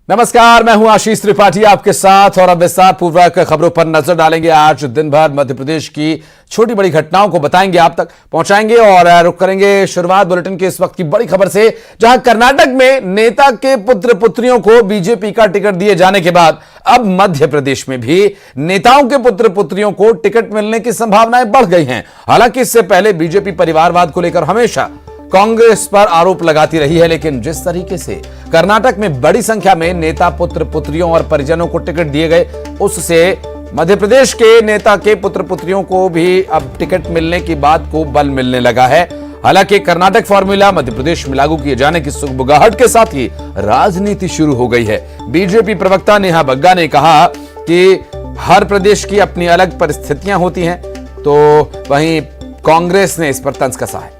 नमस्कार, मैं हूं आशीष त्रिपाठी आपके साथ और अब विस्तार पूर्वक खबरों पर नजर डालेंगे। आज दिन भर मध्य प्रदेश की छोटी बड़ी घटनाओं को बताएंगे, आप तक पहुंचाएंगे और रुक करेंगे शुरुआत बुलेटिन के इस वक्त की बड़ी खबर से, जहां कर्नाटक में नेता के पुत्र पुत्रियों को बीजेपी का टिकट दिए जाने के बाद अब मध्य प्रदेश में भी नेताओं के पुत्र पुत्रियों को टिकट मिलने की संभावनाएं बढ़ गई हैं। हालांकि इससे पहले बीजेपी परिवारवाद को लेकर हमेशा कांग्रेस पर आरोप लगाती रही है, लेकिन जिस तरीके से कर्नाटक में बड़ी संख्या में नेता पुत्र पुत्रियों और परिजनों को टिकट दिए गए, उससे मध्य प्रदेश के नेता के पुत्र पुत्रियों को भी अब टिकट मिलने की बात को बल मिलने लगा है। हालांकि कर्नाटक फॉर्मूला मध्य प्रदेश में लागू किए जाने की सुगबुगाहट के साथ ही राजनीति शुरू हो गई है। बीजेपी प्रवक्ता नेहा बग्गा ने कहा कि हर प्रदेश की अपनी अलग परिस्थितियां होती हैं, तो वहीं कांग्रेस ने इस पर तंज कसा है।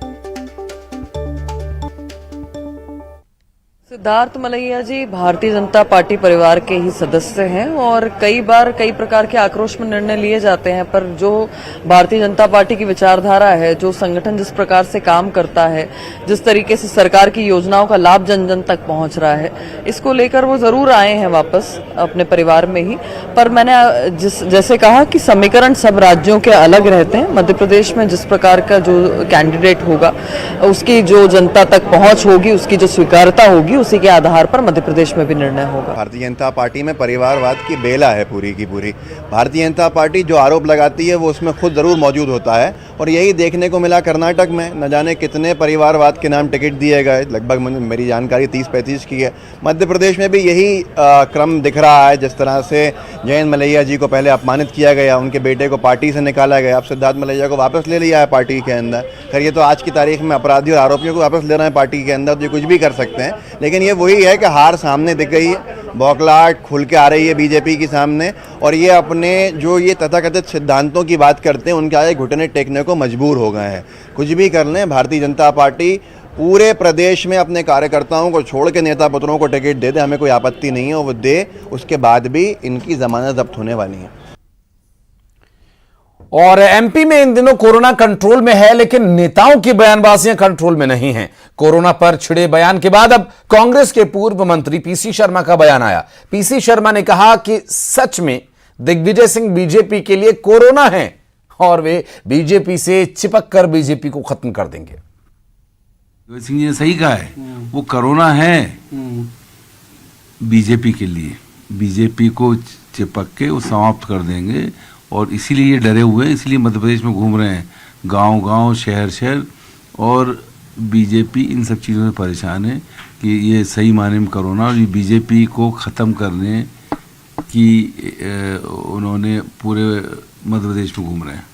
सिद्धार्थ मलैया जी भारतीय जनता पार्टी परिवार के ही सदस्य हैं और कई बार कई प्रकार के आक्रोश में निर्णय लिए जाते हैं, पर जो भारतीय जनता पार्टी की विचारधारा है, जो संगठन जिस प्रकार से काम करता है, जिस तरीके से सरकार की योजनाओं का लाभ जन जन तक पहुंच रहा है, इसको लेकर वो जरूर आए हैं वापस अपने परिवार में ही। पर मैंने जैसे कहा कि समीकरण सब राज्यों के अलग रहते हैं। मध्य प्रदेश में जिस प्रकार का जो कैंडिडेट होगा, उसकी जो जनता तक पहुंच होगी, उसकी जो स्वीकार्यता होगी, उसी के आधार पर मध्य प्रदेश में भी निर्णय होगा। भारतीय जनता पार्टी में परिवारवाद की बेला है पूरी की पूरी। भारतीय जनता पार्टी जो आरोप लगाती है वो उसमें खुद जरूर मौजूद होता है और यही देखने को मिला कर्नाटक में। न जाने कितने परिवारवाद के नाम टिकट दिए गए, लगभग मेरी जानकारी 30-35 की है। मध्य प्रदेश में भी यही क्रम दिख रहा है। जिस तरह से जयंत मलैया जी को पहले अपमानित किया गया, उनके बेटे को पार्टी से निकाला गया, अब सिद्धार्थ मलैया को वापस ले लिया है पार्टी के अंदर। खैर ये तो आज की तारीख में अपराधी और आरोपियों को वापस ले रहे हैं पार्टी के अंदर, जो कुछ भी कर सकते हैं। लेकिन ये वही है कि हार सामने दिख गई है, बौखलाहट खुल के आ रही है बीजेपी के सामने और ये अपने जो ये तथाकथित सिद्धांतों की बात करते हैं उनके आगे घुटने टेकने को मजबूर हो गए हैं। कुछ भी कर लें, भारतीय जनता पार्टी पूरे प्रदेश में अपने कार्यकर्ताओं को छोड़ के नेता पुत्रों को टिकट दे दे, हमें कोई आपत्ति नहीं है, वो दे। उसके बाद भी इनकी जमानत जब्त होने वाली है। और एमपी में इन दिनों कोरोना कंट्रोल में है, लेकिन नेताओं की बयानबाजियां कंट्रोल में नहीं हैं। कोरोना पर छिड़े बयान के बाद अब कांग्रेस के पूर्व मंत्री पीसी शर्मा का बयान आया। पीसी शर्मा ने कहा कि सच में दिग्विजय सिंह बीजेपी के लिए कोरोना है और वे बीजेपी से चिपक कर बीजेपी को खत्म कर देंगे। दिग्विजय सिंह जी ने सही कहा है, वो कोरोना है बीजेपी के लिए, बीजेपी को चिपक के वो समाप्त कर देंगे और इसीलिए डरे हुए हैं, इसलिए मध्य प्रदेश में घूम रहे हैं, गांव-गांव, शहर-शहर। और बीजेपी इन सब चीज़ों से परेशान है कि ये सही माने में कोरोना और ये बीजेपी को ख़त्म करने की उन्होंने पूरे मध्य प्रदेश में घूम रहे हैं।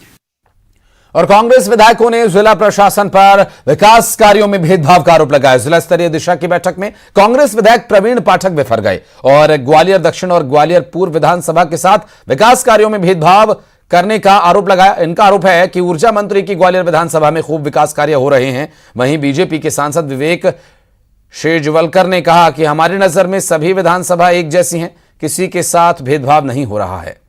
और कांग्रेस विधायकों ने जिला प्रशासन पर विकास कार्यों में भेदभाव का आरोप लगाया। जिला स्तरीय दिशा की बैठक में कांग्रेस विधायक प्रवीण पाठक बिफर गए और ग्वालियर दक्षिण और ग्वालियर पूर्व विधानसभा के साथ विकास कार्यों में भेदभाव करने का आरोप लगाया। इनका आरोप है कि ऊर्जा मंत्री की ग्वालियर विधानसभा में खूब विकास कार्य हो रहे हैं। वहीं बीजेपी के सांसद विवेक शेजवलकर ने कहा कि हमारी नजर में सभी विधानसभा एक जैसी हैं, किसी के साथ भेदभाव नहीं हो रहा है।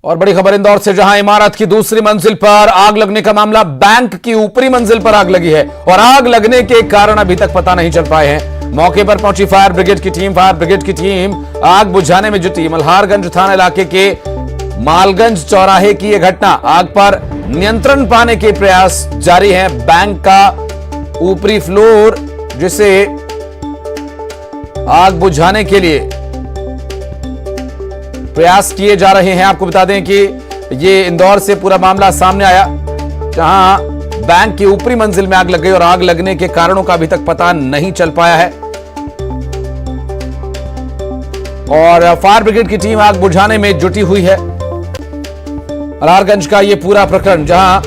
और बड़ी खबर इंदौर से, जहां इमारत की दूसरी मंजिल पर आग लगने का मामला। बैंक की ऊपरी मंजिल पर आग लगी है और आग लगने के कारण अभी तक पता नहीं चल पाए हैं। मौके पर पहुंची फायर ब्रिगेड की टीम आग बुझाने में जुटी। मल्हारगंज थाना इलाके के मालगंज चौराहे की यह घटना। आग पर नियंत्रण पाने के प्रयास जारी हैं। बैंक का ऊपरी फ्लोर, जिसे आग बुझाने के लिए प्रयास किए जा रहे हैं। आपको बता दें कि ये इंदौर से पूरा मामला सामने आया, जहां बैंक की ऊपरी मंजिल में आग लग गई और आग लगने के कारणों का अभी तक पता नहीं चल पाया है। और फायर ब्रिगेड की टीम आग बुझाने में जुटी हुई है। मल्हारगंज का ये पूरा प्रकरण, जहां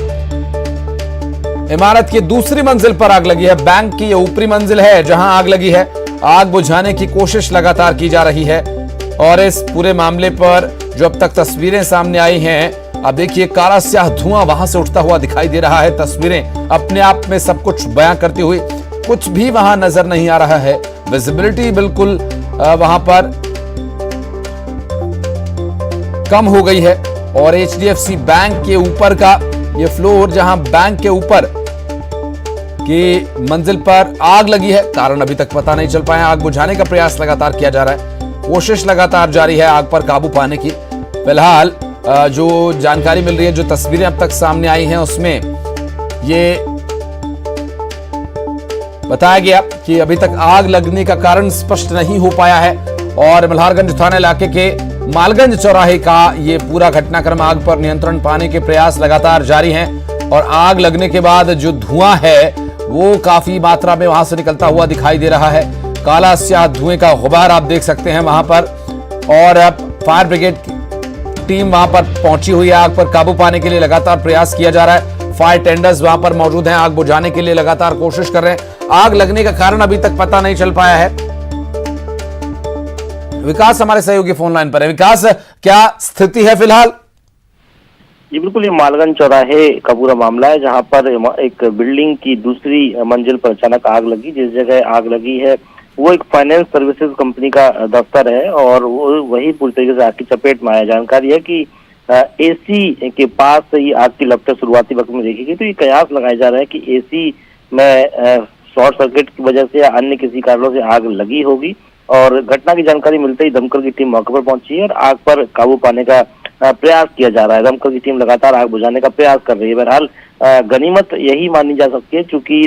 इमारत की दूसरी मंजिल पर आग लगी है, बैंक की ये ऊपरी मंजिल है जहां आग लगी है। आग बुझाने की कोशिश लगातार की जा रही है और इस पूरे मामले पर जो अब तक तस्वीरें सामने आई हैं, अब देखिए काला स्याह धुआं वहां से उठता हुआ दिखाई दे रहा है। तस्वीरें अपने आप में सब कुछ बयां करती हुई, कुछ भी वहां नजर नहीं आ रहा है। विजिबिलिटी बिल्कुल वहां पर कम हो गई है और एचडीएफसी बैंक के ऊपर का ये फ्लोर, जहां बैंक के ऊपर की मंजिल पर आग लगी है, कारण अभी तक पता नहीं चल पाया। आग बुझाने का प्रयास लगातार किया जा रहा है, कोशिश लगातार जारी है आग पर काबू पाने की। फिलहाल जो जानकारी मिल रही है, जो तस्वीरें अब तक सामने आई हैं, उसमें ये बताया गया कि अभी तक आग लगने का कारण स्पष्ट नहीं हो पाया है और मल्हारगंज थाना इलाके के मालगंज चौराहे का ये पूरा घटनाक्रम, आग पर नियंत्रण पाने के प्रयास लगातार जारी हैं और आग लगने के बाद जो धुआं है वो काफी मात्रा में वहां से निकलता हुआ दिखाई दे रहा है। काला स्याह धुएं का गुबार आप देख सकते हैं वहां पर और अब फायर ब्रिगेड की टीम वहां पर पहुंची हुई है। आग पर काबू पाने के लिए लगातार प्रयास किया जा रहा है। फायर टेंडर्स वहां पर मौजूद हैं, आग बुझाने के लिए लगातार कोशिश कर रहे हैं। आग लगने का कारण अभी तक पता नहीं चल पाया है। विकास हमारे सहयोगी फोन लाइन पर है। विकास, क्या स्थिति है फिलहाल? जी बिल्कुल, ये मालगंज चौराहे का पूरा मामला है, जहां पर एक बिल्डिंग की दूसरी मंजिल पर अचानक आग लगी। जिस जगह आग लगी है वो एक फाइनेंस सर्विसेज कंपनी का दफ्तर है और वो वही पूरी तरीके से आग की चपेट में आया। जानकारी है कि एसी के पास से ये आग की लपटें शुरुआती वक्त में देखी गई, तो ये कयास लगाया जा रहा है कि एसी में शॉर्ट सर्किट की वजह से या अन्य किसी कारणों से आग लगी होगी। और घटना की जानकारी मिलते ही दमकल की टीम मौके पर पहुंची है और आग पर काबू पाने का प्रयास किया जा रहा है। दमकल की टीम लगातार आग बुझाने का प्रयास कर रही है। बहरहाल गनीमत यही मानी जा सकती है, क्योंकि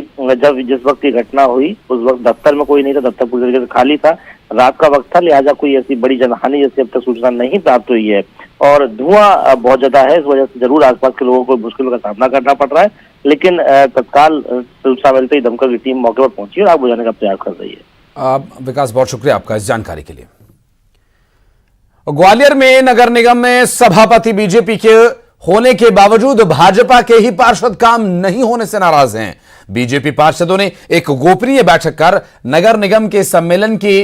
जिस वक्त ये घटना हुई उस वक्त दफ्तर में कोई नहीं था, दफ्तर पूरी तरीके से खाली था, रात का वक्त था, लिहाजा कोई ऐसी बड़ी जनहानि जैसी अब तक सूचना नहीं प्राप्त हुई है। और धुआं बहुत ज्यादा है, इस वजह से जरूर आसपास के लोगों को मुश्किलों का सामना करना पड़ रहा है, लेकिन तत्काल सूचना मिलते ही दमकल की टीम मौके पर पहुंची और आग बुझाने का प्रयास कर रही है। विकास, बहुत शुक्रिया आपका इस जानकारी के लिए। ग्वालियर में नगर निगम में सभापति बीजेपी के होने के बावजूद भाजपा के ही पार्षद काम नहीं होने से नाराज हैं। बीजेपी पार्षदों ने एक गोपनीय बैठक कर नगर निगम के सम्मेलन की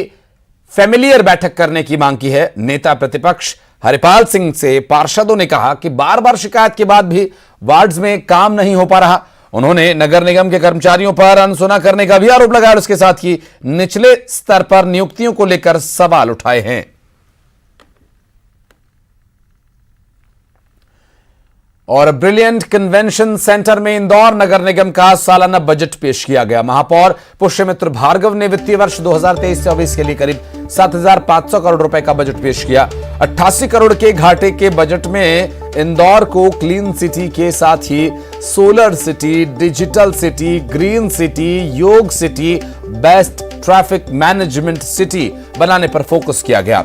फैमिलियर बैठक करने की मांग की है। नेता प्रतिपक्ष हरिपाल सिंह से पार्षदों ने कहा कि बार बार शिकायत के बाद भी वार्ड्स में काम नहीं हो पा रहा। उन्होंने नगर निगम के कर्मचारियों पर अनसुना करने का भी आरोप लगाया और इसके साथ ही निचले स्तर पर नियुक्तियों को लेकर सवाल उठाए हैं। और ब्रिलियंट कन्वेंशन सेंटर में इंदौर नगर निगम का सालाना बजट पेश किया गया। महापौर पुष्यमित्र भार्गव ने वित्तीय वर्ष 2023-24 के लिए करीब 7,500 करोड़ रुपए का बजट पेश किया। 88 करोड़ के घाटे के बजट में इंदौर को क्लीन सिटी के साथ ही solar city, digital city, green city, योग city, best traffic management city बनाने पर फोकस किया गया।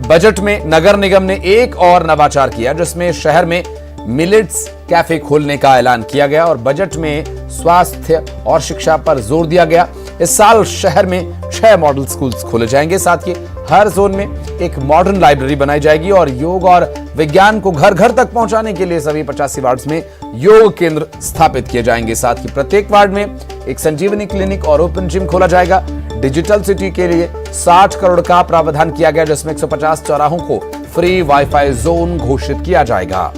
बजट में नगर निगम ने एक और नवाचार किया, जिसमें शहर में मिलेट्स कैफे खोलने का ऐलान किया गया और बजट में स्वास्थ्य और शिक्षा पर जोर दिया गया। इस साल शहर में 6 मॉडल स्कूल्स खोले जाएंगे, साथ ही हर जोन में एक मॉडर्न लाइब्रेरी बनाई जाएगी और योग और विज्ञान को घर घर तक पहुंचाने के लिए सभी 85 वार्ड्स में योग केंद्र स्थापित किए जाएंगे। साथ ही प्रत्येक वार्ड में एक संजीवनी क्लिनिक और ओपन जिम खोला जाएगा। डिजिटल सिटी के लिए 60 करोड़ का प्रावधान किया गया, जिसमें 150 चौराहों को फ्री वाईफाई जोन घोषित किया जाएगा।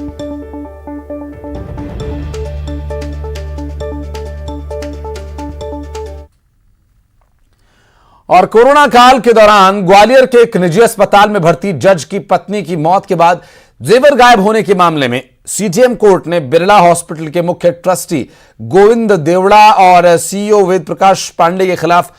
और कोरोना काल के दौरान ग्वालियर के एक निजी अस्पताल में भर्ती जज की पत्नी की मौत के बाद जेवर गायब होने के मामले में सीजेएम कोर्ट ने बिरला हॉस्पिटल के मुख्य ट्रस्टी गोविंद देवड़ा और सीईओ वेद प्रकाश पांडे के खिलाफ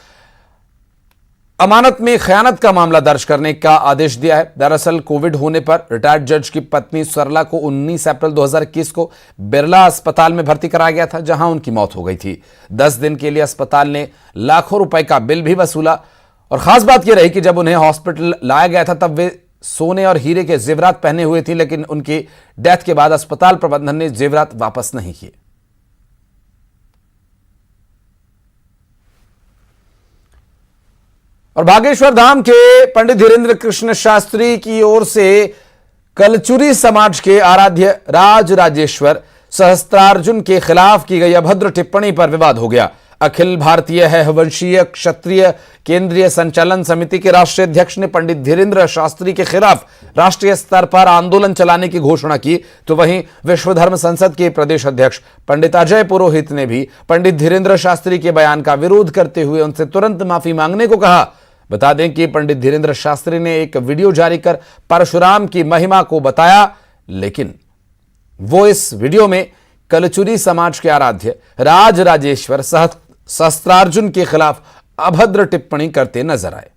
अमानत में खयानत का मामला दर्ज करने का आदेश दिया है। दरअसल कोविड होने पर रिटायर्ड जज की पत्नी सरला को 19 अप्रैल 2021 को बिरला अस्पताल में भर्ती कराया गया था, जहां उनकी मौत हो गई थी। 10 दिन के लिए अस्पताल ने लाखों रुपए का बिल भी वसूला और खास बात यह रही कि जब उन्हें हॉस्पिटल लाया गया था तब वे सोने और हीरे के जेवरात पहने हुए थी, लेकिन उनकी डेथ के बाद अस्पताल प्रबंधन ने जेवरात वापस नहीं किए। और बागेश्वर धाम के पंडित धीरेन्द्र कृष्ण शास्त्री की ओर से कलचुरी समाज के आराध्य राज राजेश्वर सहस्त्रार्जुन के खिलाफ की गई अभद्र टिप्पणी पर विवाद हो गया। अखिल भारतीय हयवंशीय क्षत्रिय केंद्रीय संचालन समिति के राष्ट्रीय अध्यक्ष ने पंडित धीरेन्द्र शास्त्री के खिलाफ राष्ट्रीय स्तर पर आंदोलन चलाने की घोषणा की, तो वहीं विश्व धर्म संसद के प्रदेश अध्यक्ष पंडित अजय पुरोहित ने भी पंडित धीरेन्द्र शास्त्री के बयान का विरोध करते हुए उनसे तुरंत माफी मांगने को कहा। बता दें कि पंडित धीरेन्द्र शास्त्री ने एक वीडियो जारी कर परशुराम की महिमा को बताया, लेकिन वो इस वीडियो में कलचुरी समाज के आराध्य राज राजेश्वर सहस्त्रार्जुन के खिलाफ अभद्र टिप्पणी करते नजर आए।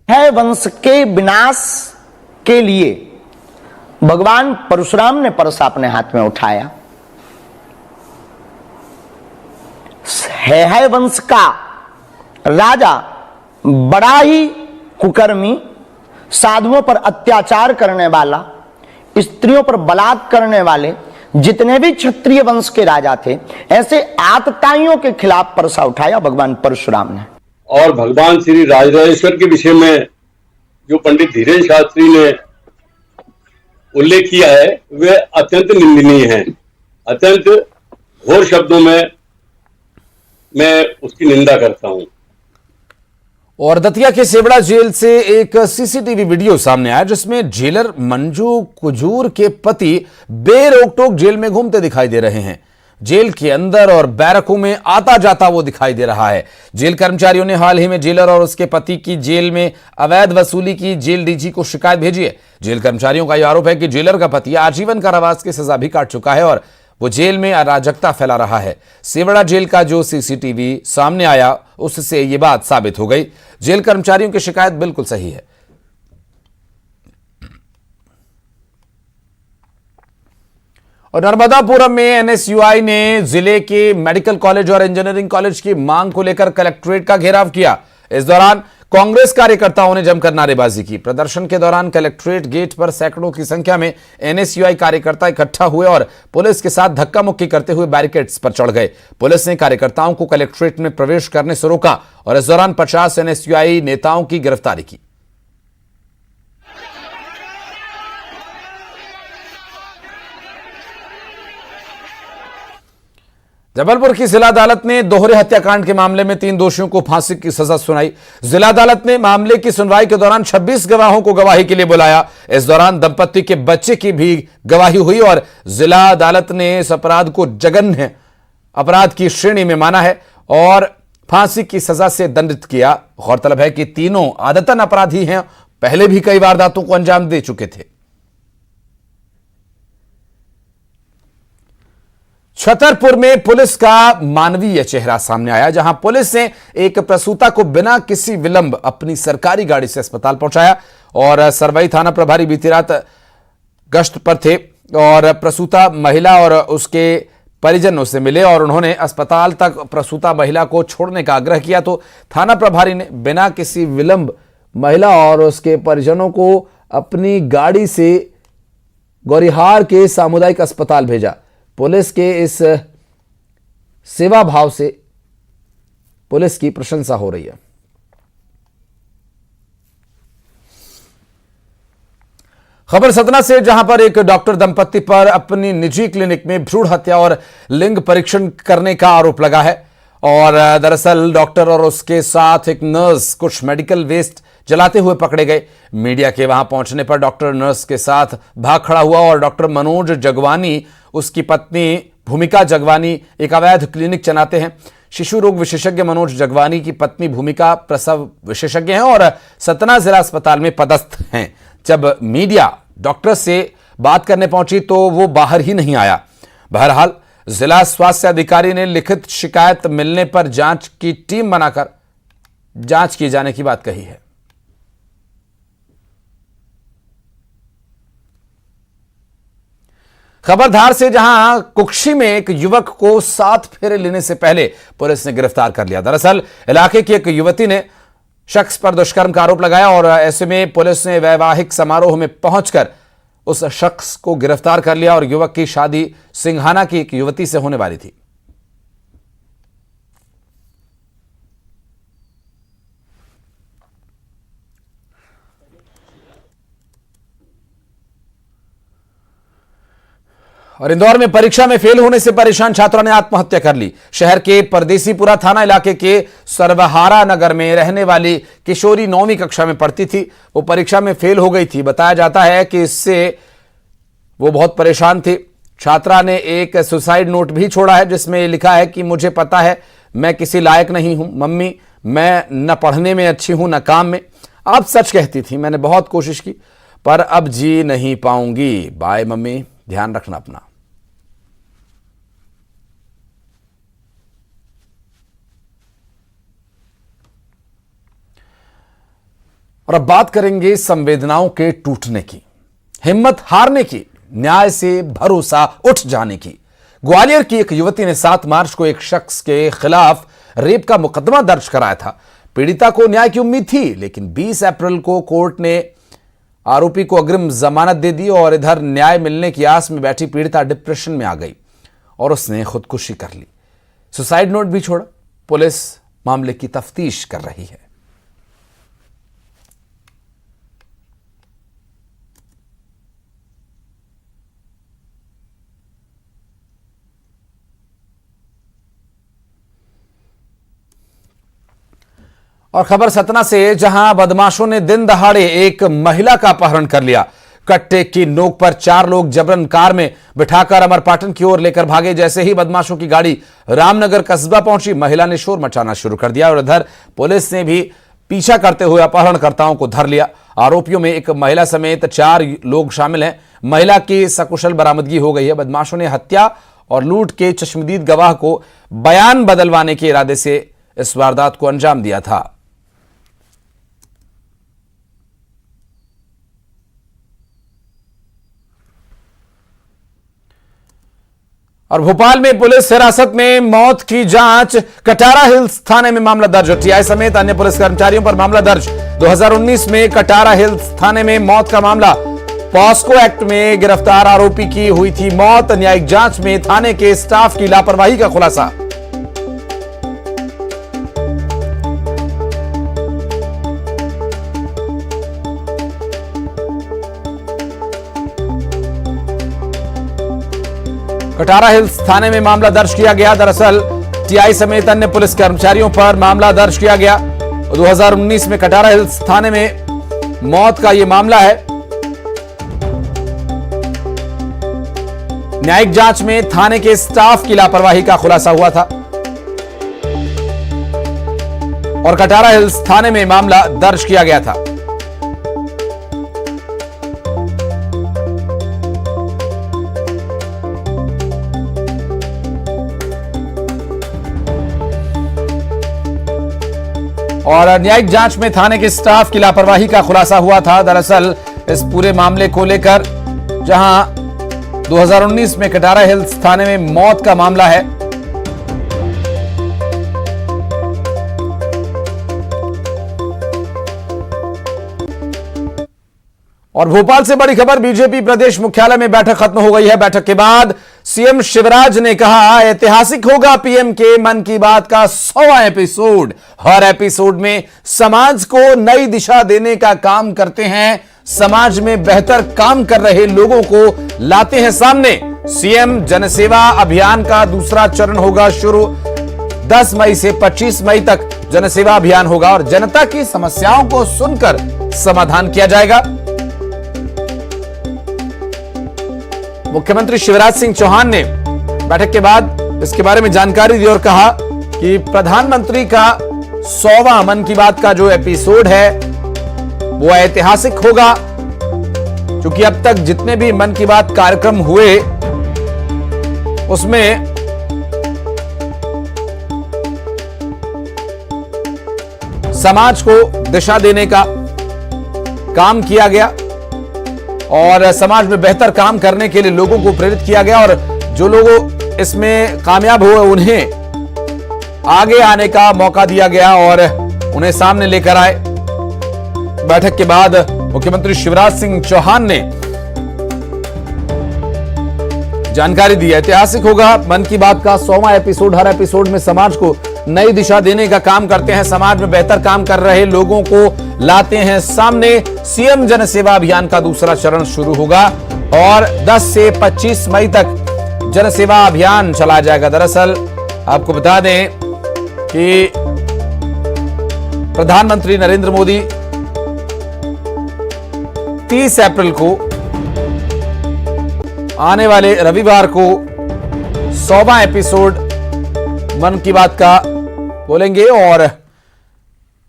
है वंश के विनाश के लिए भगवान परशुराम ने परसा अपने हाथ में उठाया। है वंश का राजा बड़ा ही कुकर्मी, साधुओं पर अत्याचार करने वाला, स्त्रियों पर बलात्कार करने वाले जितने भी क्षत्रिय वंश के राजा थे, ऐसे आतताइयों के खिलाफ परसा उठाया भगवान परशुराम ने। और भगवान श्री राजराजेश्वर के विषय में जो पंडित धीरेन्द्र शास्त्री ने उल्लेख किया है वे अत्यंत निंदनीय है। अत्यंत घोर शब्दों में मैं उसकी निंदा करता हूं। और दतिया के सेवड़ा जेल से एक सीसीटीवी वीडियो सामने आया जिसमें जेलर मंजू कुजूर के पति बेरोक-टोक जेल में घूमते दिखाई दे रहे हैं। जेल के अंदर और बैरकों में आता जाता वो दिखाई दे रहा है। जेल कर्मचारियों ने हाल ही में जेलर और उसके पति की जेल में अवैध वसूली की जेल डीजी को शिकायत भेजी है। जेल कर्मचारियों का यह आरोप है कि जेलर का पति आजीवन कारावास की सजा भी काट चुका है और वो जेल में अराजकता फैला रहा है। सेवड़ा जेल का जो सीसीटीवी सामने आया उससे ये बात साबित हो गई। जेल कर्मचारियों की शिकायत बिल्कुल सही है। और नर्मदापुरम में एनएसयूआई ने जिले के मेडिकल कॉलेज और इंजीनियरिंग कॉलेज की मांग को लेकर कलेक्ट्रेट का घेराव किया। इस दौरान कांग्रेस कार्यकर्ताओं ने जमकर नारेबाजी की। प्रदर्शन के दौरान कलेक्ट्रेट गेट पर सैकड़ों की संख्या में एनएसयूआई कार्यकर्ता इकट्ठा हुए और पुलिस के साथ धक्का मुक्की करते हुए बैरिकेड्स पर चढ़ गए। पुलिस ने कार्यकर्ताओं को कलेक्ट्रेट में प्रवेश करने से रोका और इस दौरान 50 एनएसयूआई नेताओं की गिरफ्तारी की। जबलपुर की जिला अदालत ने दोहरे हत्याकांड के मामले में 3 दोषियों को फांसी की सजा सुनाई। जिला अदालत ने मामले की सुनवाई के दौरान 26 गवाहों को गवाही के लिए बुलाया। इस दौरान दंपति के बच्चे की भी गवाही हुई और जिला अदालत ने इस अपराध को जघन्य अपराध की श्रेणी में माना है और फांसी की सजा से दंडित किया। गौरतलब है कि तीनों आदतन अपराधी हैं, पहले भी कई वारदातों को अंजाम दे चुके थे। छतरपुर में पुलिस का मानवीय चेहरा सामने आया, जहां पुलिस ने एक प्रसूता को बिना किसी विलंब अपनी सरकारी गाड़ी से अस्पताल पहुंचाया और सरवई थाना प्रभारी बीती रात गश्त पर थे और प्रसूता महिला और उसके परिजनों से मिले और उन्होंने अस्पताल तक प्रसूता महिला को छोड़ने का आग्रह किया तो थाना प्रभारी ने बिना किसी विलंब महिला और उसके परिजनों को अपनी गाड़ी से गौरीहार के सामुदायिक अस्पताल भेजा। पुलिस के इस सेवा भाव से पुलिस की प्रशंसा हो रही है। खबर सतना से, जहां पर एक डॉक्टर दंपत्ति पर अपनी निजी क्लिनिक में भ्रूण हत्या और लिंग परीक्षण करने का आरोप लगा है और दरअसल डॉक्टर और उसके साथ एक नर्स कुछ मेडिकल वेस्ट जलाते हुए पकड़े गए। मीडिया के वहां पहुंचने पर डॉक्टर नर्स के साथ भाग खड़ा हुआ और डॉक्टर मनोज जगवानी, उसकी पत्नी भूमिका जगवानी एक अवैध क्लिनिक चलाते हैं। शिशु रोग विशेषज्ञ मनोज जगवानी की पत्नी भूमिका प्रसव विशेषज्ञ हैं और सतना जिला अस्पताल में पदस्थ हैं। जब मीडिया डॉक्टर से बात करने पहुंची तो वो बाहर ही नहीं आया। बहरहाल जिला स्वास्थ्य अधिकारी ने लिखित शिकायत मिलने पर जांच की टीम बनाकर जांच किए जाने की बात कही है। खबरधार से, जहां कुक्षी में एक युवक को 7 फेरे लेने से पहले पुलिस ने गिरफ्तार कर लिया। दरअसल इलाके की एक युवती ने शख्स पर दुष्कर्म का आरोप लगाया और ऐसे में पुलिस ने वैवाहिक समारोह में पहुंचकर उस शख्स को गिरफ्तार कर लिया और युवक की शादी सिंघाना की एक युवती से होने वाली थी। और इंदौर में परीक्षा में फेल होने से परेशान छात्रों ने आत्महत्या कर ली। शहर के परदेसीपुरा थाना इलाके के सर्वहारा नगर में रहने वाली किशोरी 9वीं कक्षा में पढ़ती थी। वो परीक्षा में फेल हो गई थी। बताया जाता है कि इससे वो बहुत परेशान थी। छात्रा ने एक सुसाइड नोट भी छोड़ा है जिसमें लिखा है कि मुझे पता है मैं किसी लायक नहीं हूं, मम्मी मैं न पढ़ने में अच्छी हूं न काम में। आप सच कहती थी, मैंने बहुत कोशिश की पर अब जी नहीं पाऊंगी। बाय मम्मी, ध्यान रखना अपना। और अब बात करेंगे संवेदनाओं के टूटने की, हिम्मत हारने की, न्याय से भरोसा उठ जाने की। ग्वालियर की एक युवती ने 7 मार्च को एक शख्स के खिलाफ रेप का मुकदमा दर्ज कराया था। पीड़िता को न्याय की उम्मीद थी, लेकिन 20 अप्रैल को कोर्ट ने आरोपी को अग्रिम जमानत दे दी और इधर न्याय मिलने की आस में बैठी पीड़िता डिप्रेशन में आ गई और उसने खुदकुशी कर ली, सुसाइड नोट भी छोड़ा। पुलिस मामले की तफ्तीश कर रही है। और खबर सतना से, जहां बदमाशों ने दिन दहाड़े एक महिला का अपहरण कर लिया। कट्टे की नोक पर 4 लोग जबरन कार में बिठाकर अमरपाटन की ओर लेकर भागे। जैसे ही बदमाशों की गाड़ी रामनगर कस्बा पहुंची, महिला ने शोर मचाना शुरू कर दिया और इधर पुलिस ने भी पीछा करते हुए अपहरणकर्ताओं को धर लिया। आरोपियों में एक महिला समेत 4 लोग शामिल हैं। महिला की सकुशल बरामदगी हो गई है। बदमाशों ने हत्या और लूट के चश्मदीद गवाह को बयान बदलवाने के इरादे से इस वारदात को अंजाम दिया था। और भोपाल में पुलिस हिरासत में मौत की जांच, कटारा हिल्स थाने में मामला दर्ज। टीआई समेत अन्य पुलिस कर्मचारियों पर मामला दर्ज। 2019 में कटारा हिल्स थाने में मौत का मामला। पॉस्को एक्ट में गिरफ्तार आरोपी की हुई थी मौत। न्यायिक जांच में थाने के स्टाफ की लापरवाही का खुलासा। कटारा हिल्स थाने में मामला दर्ज किया गया। दरअसल टीआई समेत अन्य पुलिस कर्मचारियों पर मामला दर्ज किया गया। 2019 में कटारा हिल्स थाने में मौत का यह मामला है। न्यायिक जांच में थाने के स्टाफ की लापरवाही का खुलासा हुआ था और कटारा हिल्स थाने में मामला दर्ज किया गया था। और न्यायिक जांच में थाने के स्टाफ की लापरवाही का खुलासा हुआ था। दरअसल इस पूरे मामले को लेकर, जहां 2019 में कटारा हिल्स थाने में मौत का मामला है, और भोपाल से बड़ी खबर, बीजेपी प्रदेश मुख्यालय में बैठक खत्म हो गई है। बैठक के बाद सीएम शिवराज ने कहा, ऐतिहासिक होगा पीएम के मन की बात का 100वां एपिसोड। हर एपिसोड में समाज को नई दिशा देने का काम करते हैं, समाज में बेहतर काम कर रहे लोगों को लाते हैं सामने। सीएम जनसेवा अभियान का दूसरा चरण होगा शुरू। 10 मई से 25 मई तक जनसेवा अभियान होगा और जनता की समस्याओं को सुनकर समाधान किया जाएगा। मुख्यमंत्री शिवराज सिंह चौहान ने बैठक के बाद इसके बारे में जानकारी दी और कहा कि प्रधानमंत्री का 100वां मन की बात का जो एपिसोड है वो ऐतिहासिक होगा, क्योंकि अब तक जितने भी मन की बात कार्यक्रम हुए उसमें समाज को दिशा देने का काम किया गया और समाज में बेहतर काम करने के लिए लोगों को प्रेरित किया गया और जो लोग इसमें कामयाब हुए उन्हें आगे आने का मौका दिया गया और उन्हें सामने लेकर आए। बैठक के बाद मुख्यमंत्री शिवराज सिंह चौहान ने जानकारी दी, ऐतिहासिक होगा मन की बात का 100वां एपिसोड। हर एपिसोड में समाज को नई दिशा देने का काम करते हैं, समाज में बेहतर काम कर रहे लोगों को लाते हैं सामने। सीएम जनसेवा अभियान का दूसरा चरण शुरू होगा और 10 से 25 मई तक जनसेवा अभियान चलाया जाएगा। दरअसल आपको बता दें कि प्रधानमंत्री नरेंद्र मोदी 30 अप्रैल को आने वाले रविवार को 100वां एपिसोड मन की बात का बोलेंगे और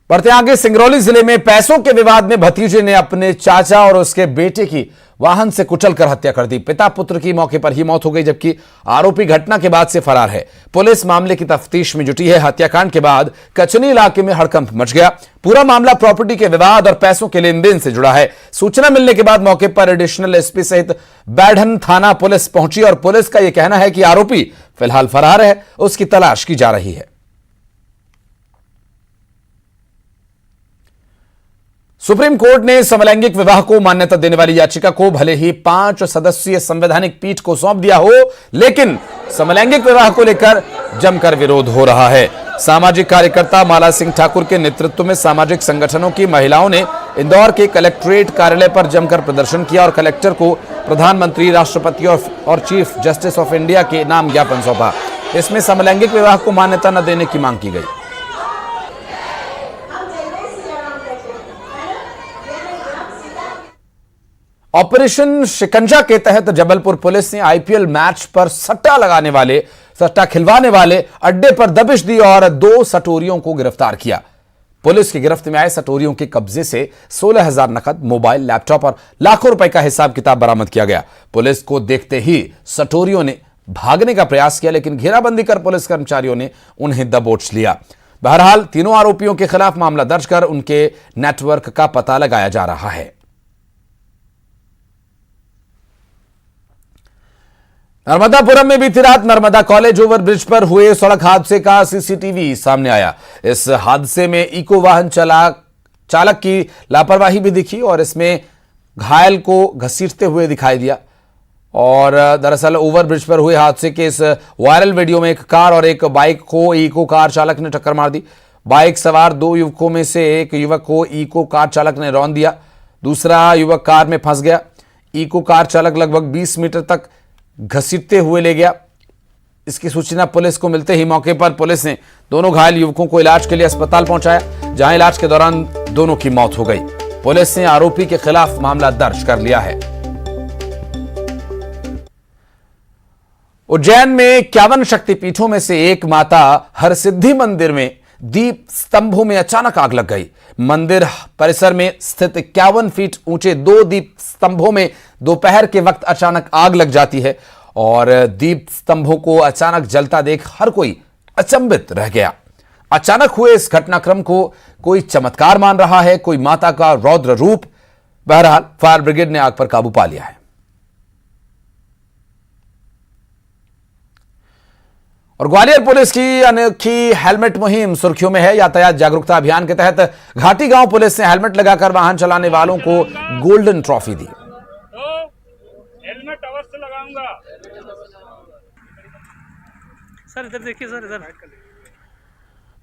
बढ़ते आगे, सिंगरौली जिले में पैसों के विवाद में भतीजे ने अपने चाचा और उसके बेटे की वाहन से कुचलकर हत्या कर दी। पिता पुत्र की मौके पर ही मौत हो गई, जबकि आरोपी घटना के बाद से फरार है। पुलिस मामले की तफ्तीश में जुटी है। हत्याकांड के बाद कचनी इलाके में हड़कंप मच गया। पूरा मामला प्रॉपर्टी के विवाद और पैसों के लेन देन से जुड़ा है। सूचना मिलने के बाद मौके पर एडिशनल एसपी सहित बैढ़न थाना पुलिस पहुंची और पुलिस का यह कहना है कि आरोपी फिलहाल फरार है, उसकी तलाश की जा रही है। सुप्रीम कोर्ट ने समलैंगिक विवाह को मान्यता देने वाली याचिका को भले ही 5 सदस्यीय संवैधानिक पीठ को सौंप दिया हो, लेकिन समलैंगिक विवाह को लेकर जमकर विरोध हो रहा है। सामाजिक कार्यकर्ता माला सिंह ठाकुर के नेतृत्व में सामाजिक संगठनों की महिलाओं ने इंदौर के कलेक्ट्रेट कार्यालय पर जमकर प्रदर्शन किया और कलेक्टर को प्रधानमंत्री, राष्ट्रपति और चीफ जस्टिस ऑफ इंडिया के नाम ज्ञापन सौंपा। इसमें समलैंगिक विवाह को मान्यता न देने की मांग की गई। ऑपरेशन शिकंजा के तहत जबलपुर पुलिस ने आईपीएल मैच पर सट्टा खिलवाने वाले अड्डे पर दबिश दी और 2 सटोरियों को गिरफ्तार किया। पुलिस की गिरफ्त में आए सटोरियों के कब्जे से 16,000 नकद, मोबाइल, लैपटॉप और लाखों रुपए का हिसाब किताब बरामद किया गया। पुलिस को देखते ही सटोरियों ने भागने का प्रयास किया, लेकिन घेराबंदी कर पुलिस कर्मचारियों ने उन्हें दबोच लिया। बहरहाल तीनों आरोपियों के खिलाफ मामला दर्ज कर उनके नेटवर्क का पता लगाया जा रहा है। नर्मदापुरम में बीती रात नर्मदा कॉलेज ओवरब्रिज पर हुए सड़क हादसे का सीसीटीवी सामने आया। इस हादसे में इको वाहन चालक की लापरवाही भी दिखी और इसमें घायल को घसीटते हुए दिखाई दिया। और दरअसल ओवरब्रिज पर हुए हादसे के इस वायरल वीडियो में एक कार और एक बाइक को इको कार चालक ने टक्कर मार दी। बाइक सवार 2 युवकों में से एक युवक को इको कार चालक ने रौंद दिया, दूसरा युवक कार में फंस गया। इको कार चालक लगभग 20 मीटर तक घसीटते हुए ले गया। इसकी सूचना पुलिस को मिलते ही मौके पर पुलिस ने दोनों घायल युवकों को इलाज के लिए अस्पताल पहुंचाया, जहां इलाज के दौरान दोनों की मौत हो गई। पुलिस ने आरोपी के खिलाफ मामला दर्ज कर लिया है। उज्जैन में 51 शक्तिपीठों में से एक माता हरसिद्धि मंदिर में दीप स्तंभों में अचानक आग लग गई। मंदिर परिसर में स्थित 51 फीट ऊंचे 2 दीप स्तंभों में दोपहर के वक्त अचानक आग लग जाती है और दीप स्तंभों को अचानक जलता देख हर कोई अचंभित रह गया। अचानक हुए इस घटनाक्रम को कोई चमत्कार मान रहा है, कोई माता का रौद्र रूप। बहरहाल फायर ब्रिगेड ने आग पर काबू पा लिया है। और ग्वालियर पुलिस की अनोखी हेलमेट मुहिम सुर्खियों में है। यातायात जागरूकता अभियान के तहत घाटी गांव पुलिस ने हेलमेट लगाकर वाहन चलाने वालों को गोल्डन ट्रॉफी दी। हेलमेट अवश्य लगाऊंगा। सर इधर देखिए, सर इधर।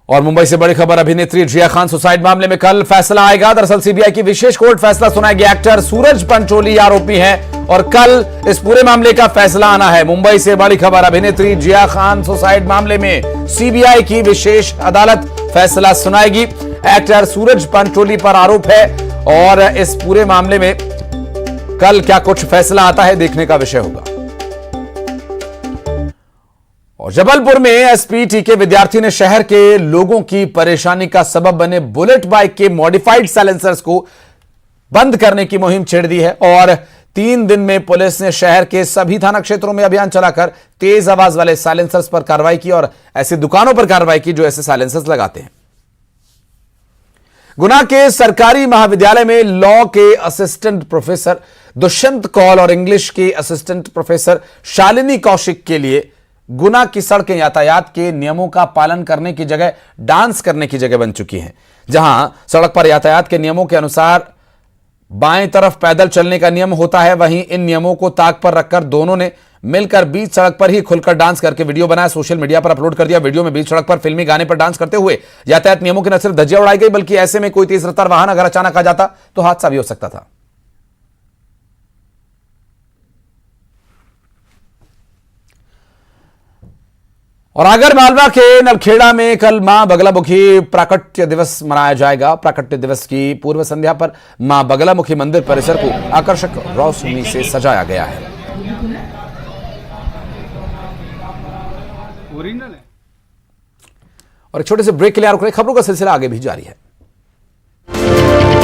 और मुंबई से बड़ी खबर, अभिनेत्री जिया खान सुसाइड मामले में कल फैसला आएगा। दरअसल सीबीआई की विशेष कोर्ट फैसला सुनाएगी। एक्टर सूरज पंचोली आरोपी हैं और कल इस पूरे मामले का फैसला आना है। मुंबई से बड़ी खबर, अभिनेत्री जिया खान सुसाइड मामले में सीबीआई की विशेष अदालत फैसला सुनाएगी। एक्टर सूरज पंचोली पर आरोप है और इस पूरे मामले में कल क्या कुछ फैसला आता है, देखने का विषय होगा। और जबलपुर में एसपी टीके विद्यार्थी ने शहर के लोगों की परेशानी का सबब बने बुलेट बाइक के मॉडिफाइड साइलेंसर्स को बंद करने की मुहिम छेड़ दी है और 3 दिन में पुलिस ने शहर के सभी थाना क्षेत्रों में अभियान चलाकर तेज आवाज वाले साइलेंसर्स पर कार्रवाई की और ऐसी दुकानों पर कार्रवाई की जो ऐसे साइलेंसर्स लगाते हैं। गुना के सरकारी महाविद्यालय में लॉ के असिस्टेंट प्रोफेसर दुष्यंत कौल और इंग्लिश के असिस्टेंट प्रोफेसर शालिनी कौशिक के लिए गुना की सड़कें यातायात के नियमों का पालन करने की जगह डांस करने की जगह बन चुकी हैं। जहां सड़क पर यातायात के नियमों के अनुसार बाएं तरफ पैदल चलने का नियम होता है, वहीं इन नियमों को ताक पर रखकर दोनों ने मिलकर बीच सड़क पर ही खुलकर डांस करके वीडियो बनाया, सोशल मीडिया पर अपलोड कर दिया। वीडियो में बीच सड़क पर फिल्मी गाने पर डांस करते हुए यातायात नियमों की न सिर्फ धज्जियां उड़ाई गई, बल्कि ऐसे में कोई तेज रफ्तार वाहन अगर अचानक आ जाता तो हादसा भी हो सकता था। और आगर मालवा के नलखेड़ा में कल मां बगलामुखी प्राकट्य दिवस मनाया जाएगा। प्राकट्य दिवस की पूर्व संध्या पर मां बगलामुखी मंदिर परिसर को आकर्षक रोशनी से सजाया गया है। और एक छोटे से ब्रेक के लिए रुक रहे, खबरों का सिलसिला आगे भी जारी है। हैं।